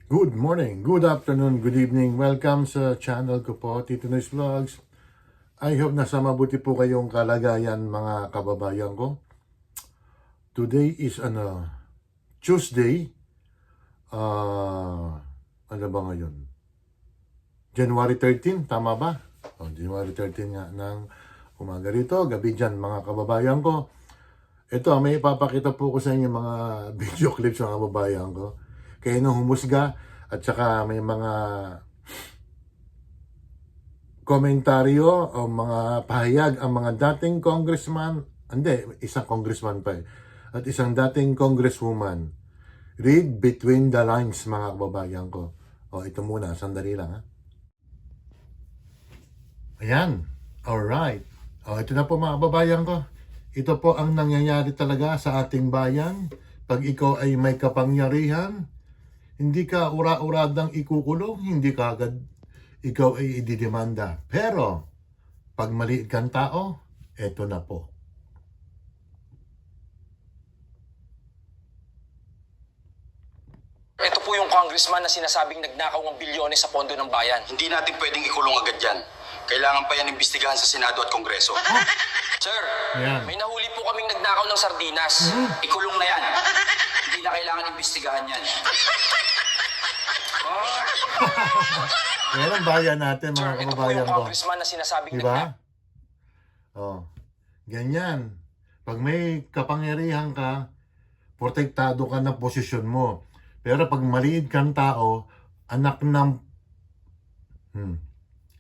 Good morning, good afternoon, good evening. Welcome sa channel ko po, Tito Noy's Vlogs. I hope nasa mabuti po kayong kalagayan mga kababayan ko. Today is Tuesday. Ano ba ngayon? January 13, tama ba? January 13 nga ng umaga rito. Gabi dyan mga kababayan ko. Ito, may ipapakita po ko sa inyo mga video clips ng kababayan ko. Kayo nang humusga at saka may mga komentaryo o mga pahayag ang mga dating congressman, isang congressman pa at isang dating congresswoman. Read between the lines mga kababayan ko. Ito muna, sandali lang ha. Ayan, alright. Ito na po mga kababayan ko. Ito po ang nangyayari talaga sa ating bayan. Pag ikaw ay may kapangyarihan, hindi ka ura-uradang ikukulong, hindi ka agad ikaw ay ididemanda. Pero, pag maliit kang tao, eto na po. Ito po yung congressman na sinasabing nagnakaw ng bilyones sa pondo ng bayan. Hindi natin pwedeng ikulong agad yan. Kailangan pa yan imbestigahan sa Senado at Kongreso. Sir, Ayan. may nahuli po kaming nagnakaw ng sardinas. Ikulong na yan. Hindi na kailangan imbestigahan yan. Yan ang bayan natin mga Sir, ito po kababayan yung ko. congressman na sinasabing Diba? Ganyan. Pag may kapangyarihan ka, protektado ka ng posisyon mo. Pero pag maliit kang tao, anak ng...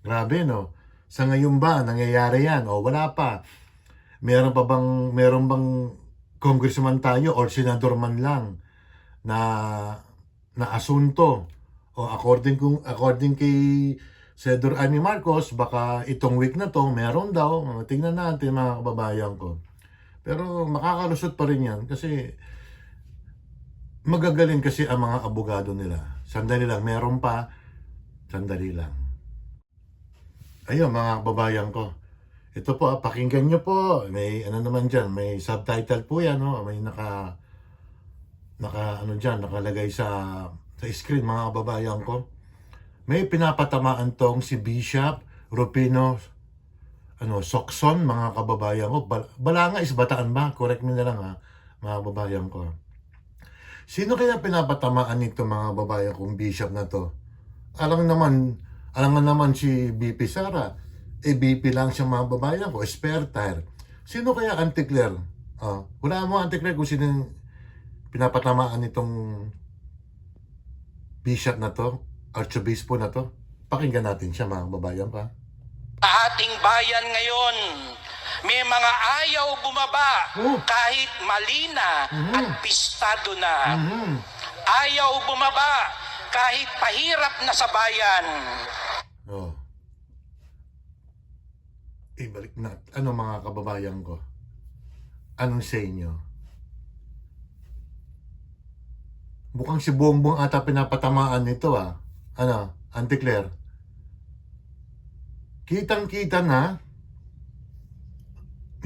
Grabe, no? Sa ngayon ba, nangyayari yan? Wala pa. Meron bang congressman tayo or senador man lang na asunto? According kay Senador Amy Marcos, baka itong week na to, meron daw. Tingnan natin mga kababayan ko. Pero makakalusot pa rin yan kasi magagaling kasi ang mga abogado nila. Sandali lang, meron pa. Sandali lang. Ayun mga kababayan ko. Ito po, pakinggan nyo po. May ano naman dyan, may subtitle po yan. May nakalagay sa screen mga kababayan ko. May pinapatamaan tong si Bishop Rufino Socson mga kababayan ko. Balanga is Bataan ba? Correct me na lang ha, mga kababayan ko. Sino kaya pinapatamaan nito mga kababayan kong bishop na to? Alam naman si BP Sara. BP lang siya mga kababayan ko, spare tire. Sino kaya Auntie Claire? Wala mo Auntie Claire kung sino yung pinapatamaan nitong bishop na to, archobispo na to. Pakinggan natin siya mga kababayan pa. Sa ating bayan ngayon, may mga ayaw bumaba kahit mali na at pistado na. Ayaw bumaba kahit pahirap na sa bayan. Balik na. Ano mga kababayan ko? Anong say nyo? Mukhang si Bongbong ata pinapatamaan nito Auntie Claire? Kitang-kita na.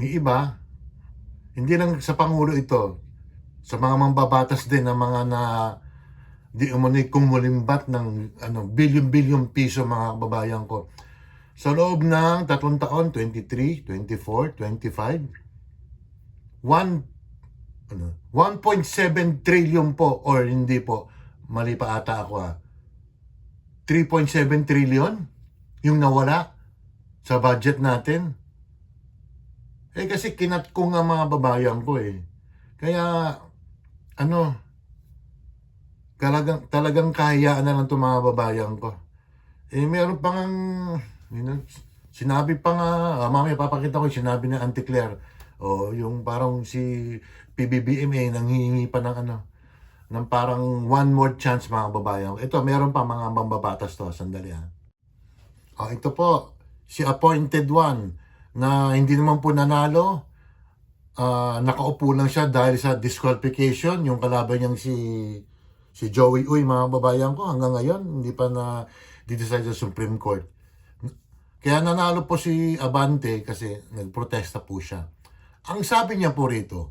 Yung iba, hindi lang sa Pangulo ito, sa mga mambabatas din ng mga na di umano'y kumulimbat ng bilyon-bilyon piso mga kababayan ko. Sa loob ng 3 taon, 23, 24, 25, 1.7 trillion po, or hindi po, mali pa ata ako 3.7 trillion yung nawala sa budget natin. Kasi kinat ko nga mga babayan ko Kaya, talagang kahiyaan na lang itong mga babayan ko. Meron pa nga, sinabi pa nga, mamaya papakita ko yung sinabi ni Auntie Claire. Yung parang si PBBM nanghihingi pa ng parang one more chance mga babayan. Ito, meron pa mga mambabatas to. Sandali ito po, si appointed one na hindi naman po nanalo. Nakaupo lang siya dahil sa disqualification. Yung kalaban niyang si Joey Uy mga babayan ko hanggang ngayon hindi pa na di-decide sa Supreme Court. Kaya nanalo po si Abante kasi nagprotesta po siya. Ang sabi niya po rito,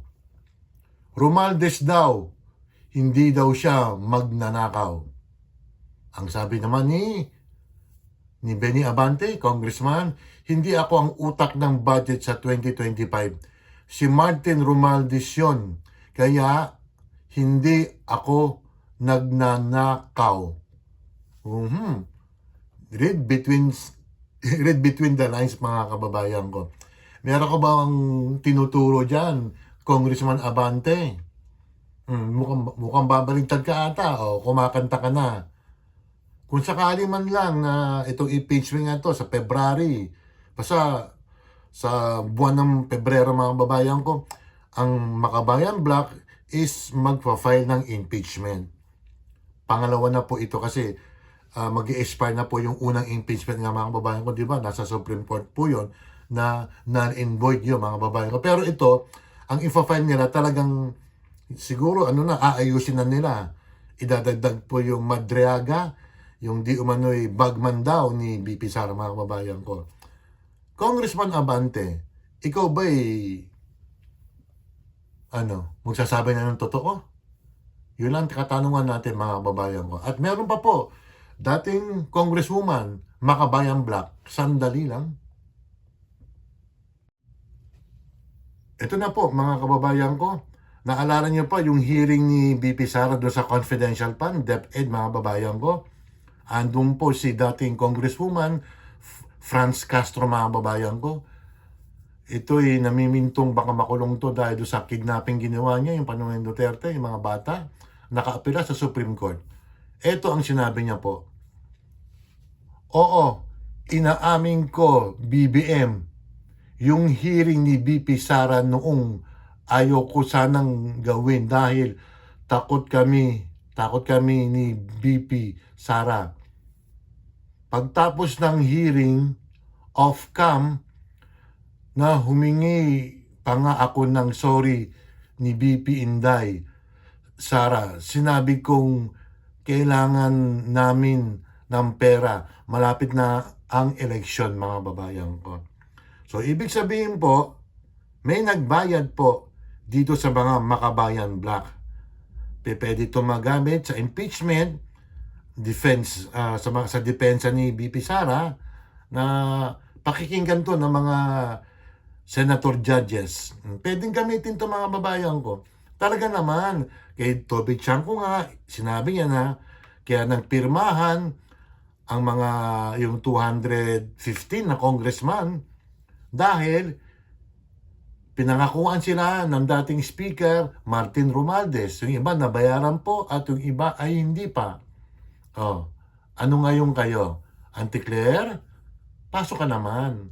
Romualdez daw, hindi daw siya magnanakaw. Ang sabi naman ni Benny Abante, Congressman, hindi ako ang utak ng budget sa 2025. Si Martin Romualdez yun. Kaya hindi ako nagnanakaw. Read between the lines, mga kababayan ko. Meron ko bang tinuturo dyan, Congressman Abante? Mukhang babalintad ka ata o kumakanta ka na. Kung sakali man lang na itong impeachment nga to sa February, basta sa buwan ng Pebrero, mga babayan ko, ang Makabayan Black is magpa-file ng impeachment. Pangalawa na po ito kasi mag-i-expire na po yung unang impeachment nga, mga babayan ko, di ba? Nasa Supreme Court po yun na null and void yun, mga babayan ko. Pero ito, ang ipa-file nila talagang siguro aayusin na nila. Idadagdag po yung Madriaga, yung di umano'y bagman daw ni BP Sara, mga kababayan ko. Congressman Abante, ikaw ba'y magsasabi na ng totoo? Yun lang katanungan natin, mga kababayan ko. At meron pa po, dating Congresswoman, Makabayan Black, sandali lang. Ito na po, mga kababayan ko. Naalala niyo pa yung hearing ni BP Sara doon sa confidential fund, DepEd, mga kababayan ko. Andun po si dating Congresswoman Franz Castro, mga babayan ko. Ito'y namimintong baka makulong to dahil sa kidnapping ginawa niya, yung Pangulong Duterte, yung mga bata, nakaapila sa Supreme Court. Ito ang sinabi niya po. Oo, inaamin ko, BBM, yung hearing ni BP Sara noong ayaw ko sanang gawin dahil takot kami ni BP Sara. Pagtapos ng hearing, off-cam, na humingi pa nga ako ng sorry ni BP Inday Sara. Sinabi kong kailangan namin ng pera. Malapit na ang eleksyon, mga babayan ko. So, ibig sabihin po, may nagbayad po dito sa mga Makabayan Black. Pwede ito magamit sa impeachment, defense, sa depensa ni BP Sara, na pakikinggan to ng mga senator judges. Pwedeng gamitin to, mga babayan ko. Talaga naman, kay Toby Chanco nga, sinabi niya na, kaya nagpirmahan ang yung 215 na congressman dahil pinangakuan sila ng dating speaker Martin Romualdez. Yung iba nabayaran po at yung iba ay hindi pa. Ano ngayon kayo? Auntie Claire? Pasok ka naman.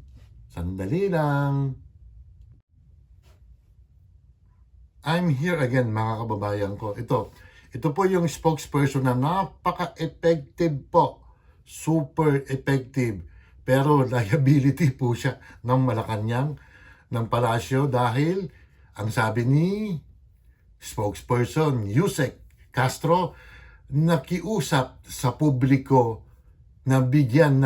Sandali lang. I'm here again, mga kababayan ko. Ito po yung spokesperson na napaka-effective po. Super effective. Pero liability po siya ng Malacanang, ng Palasyo, dahil ang sabi ni spokesperson Yusek Castro, nakiusap sa publiko na bigyan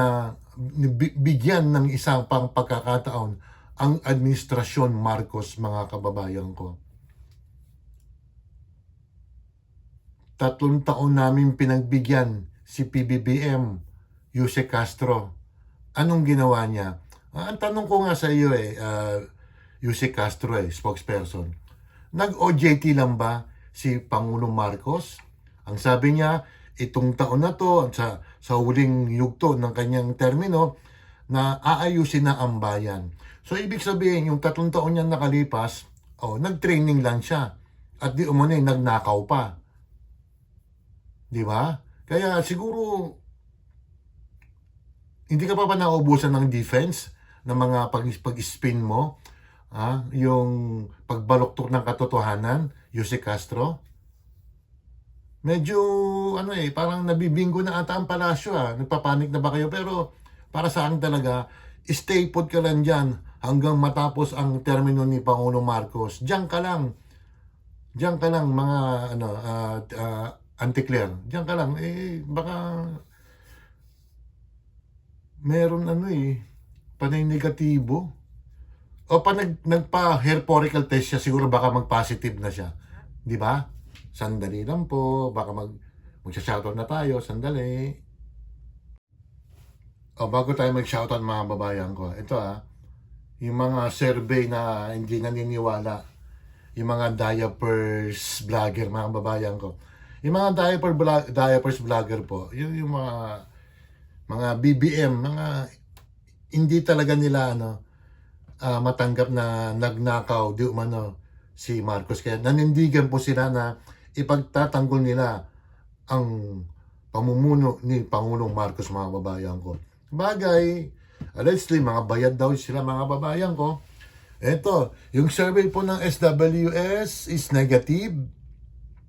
ng isang pang pagkakataon ang administrasyon Marcos, mga kababayan ko. 3 taon namin pinagbigyan si PBBM, Yusek Castro. Anong ginawa niya? Ang tanong ko nga sa iyo Yusek Castro spokesperson, nag-OJT lang ba si Pangulong Marcos? Ang sabi niya, itong taon na to, sa huling yugto ng kanyang termino, na aayusin na ang bayan. So, ibig sabihin, yung 3 taon niyang nakalipas, nag-training lang siya. At di umano'y nagnakaw pa. Di ba? Kaya siguro, hindi ka pa nauubusan ng defense ng mga pag-spin mo, yung pagbaluktok ng katotohanan, Yusek Castro? Medyo, parang nabibinggo na ata ang palasyo, Nagpapanik na ba kayo? Pero, para sa akin talaga, stay put ka lang dyan hanggang matapos ang termino ni Pangulong Marcos. Diyan ka lang. Diyan ka lang, mga, Auntie Claire. Diyan ka lang. Baka, meron, panay negatibo. O pa nagpa-hair follicle test siya, siguro baka mag-positive na siya. Di ba? Sandali lang po, baka mag-shoutout na tayo, sandali. Bago tayo mag-shoutout mga babayan ko, ito yung mga survey na hindi naniniwala, yung mga diapers vlogger, mga babayan ko. Yung mga diapers vlogger po, yung mga BBM, mga hindi talaga nila matanggap na nagnakaw di umano si Marcos. Kaya nanindigan po sila na ipagtatanggol nila ang pamumuno ni Pangulong Marcos, mga babayan ko. Bagay, allegedly, mga bayad daw sila, mga babayan ko. Ito, yung survey po ng SWS is negative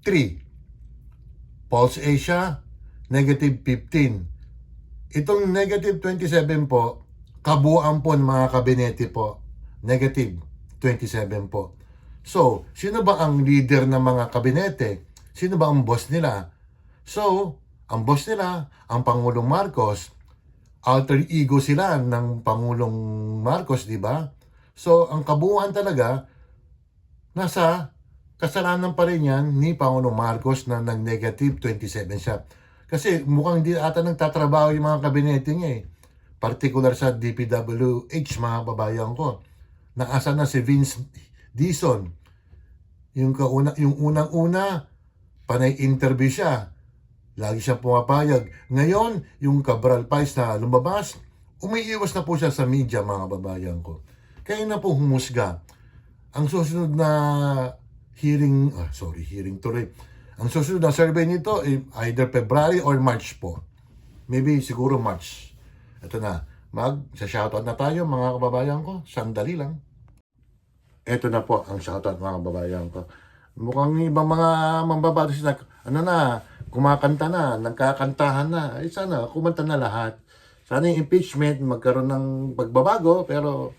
3. Pulse Asia, negative 15. Itong negative 27 po, kabuuan po ng mga kabinete po, negative 27 po. So, sino ba ang leader ng mga kabinete? Sino ba ang boss nila? So, ang boss nila, ang Pangulong Marcos, alter ego sila ng Pangulong Marcos, di ba? So, ang kabuuan talaga, nasa kasalanan pa rin yan ni Pangulong Marcos na nag-negative 27 siya. Kasi mukhang hindi ata nagtatrabaho yung mga kabinete niya eh. Particular sa DPWH, mga babayan ko. Naasa na si Vince Dizon. Yung unang-una, panay interview siya. Lagi siya pumapayag. Ngayon, yung Cabral Pais na lumabas, umiiwas na po siya sa media, mga babayan ko. Kaya na po humusga. Ang susunod na hearing tuloy. Ang susunod na survey nito, either February or March po. Maybe siguro March. Ito na. Sa-shoutout na tayo, mga kababayan ko. Sandali lang. Ito na po ang shoutout, mga kababayan ko. Mukhang ibang mga mambabatas na, kumakanta na, nagkakantahan na. Ay sana, kumanta na lahat. Sana yung impeachment, magkaroon ng pagbabago, pero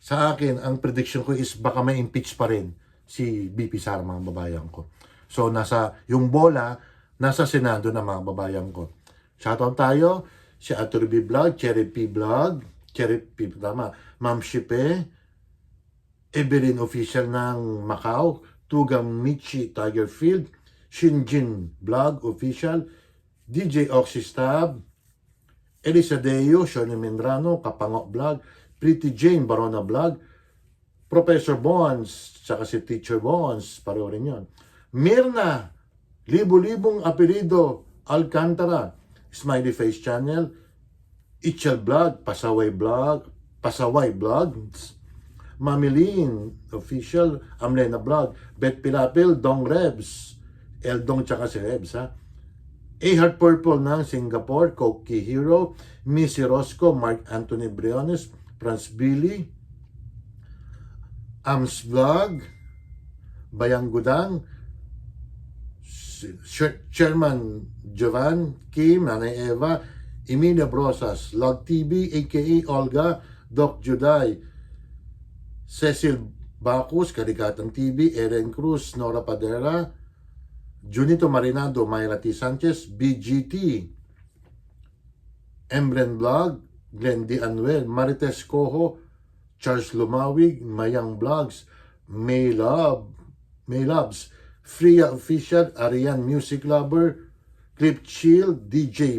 sa akin, ang prediction ko is baka may impeach pa rin si BP Sara, mga babayan ko. So, yung bola, nasa Senado na, mga babayan ko. Shoutout tayo, si Arthur B. Vlog, Cherry P. Ma'am Shipe, Evelyn Official ng Macau, Tugang Michi Tigerfield, Shinjin Vlog Official, DJ Oxystab, Elisa Deo, Shoni Mendrano, Kapango Vlog, Pretty Jane Barona Vlog, Professor Bones, saka si Teacher Bones, pareho rin yun. Mirna, Libo-Libong Apelido, Alcantara, Smiley Face Channel, Itchel Vlog, Pasaway Vlogs, Mamilin Official, Amlena Vlog, Bet Pilapil, Dong Rebs, Eldong tsaka si Rebs, A-Heart Purple ng Singapore, Koki Hero, Missy Roscoe, Mark Anthony Briones, Franz Billy, Ams Vlog, Bayang Gudang, Chairman Jovan, Kim, Nanay Eva, Emilia Brosas, Log TV, aka Olga, Doc Juday, Cecil Bacus, Karikatang TV, Eren Cruz, Nora Padera, Junito Marinado, Mayra T. Sanchez, BGT, Embren Vlog, Glenn D. Anuel, Marites Coho, Charles Lumawig, Mayang Vlogs, May Loves, Freya Official, Arian Music Lover, Clip Chill, DJ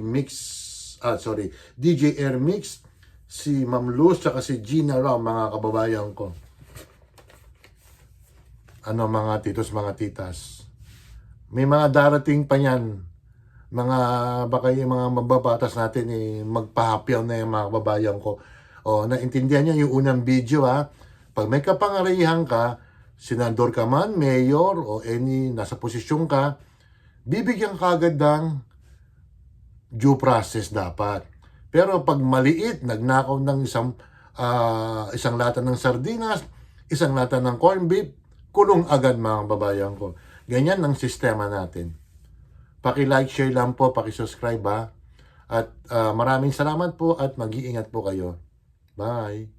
Air Mix, si Ma'am Luz, saka si Gina Ram, mga kababayan ko. Mga titos, mga titas. May mga darating pa yan. Baka yung mga mababatas natin magpahapyaw na yung mga kababayan ko. Naintindihan niya yung unang video Pag may kapangarahihan ka, senador ka man, mayor, o nasa posisyon ka, bibigyan ka agad ng due process dapat. Pero pag maliit, nagnakaw ng isang lata ng sardinas, isang lata ng corned beef, kulong agad, mga babayan ko. Ganyan ang sistema natin. Paki-like, share lang po, paki-subscribe At maraming salamat po at mag-iingat po kayo. Bye!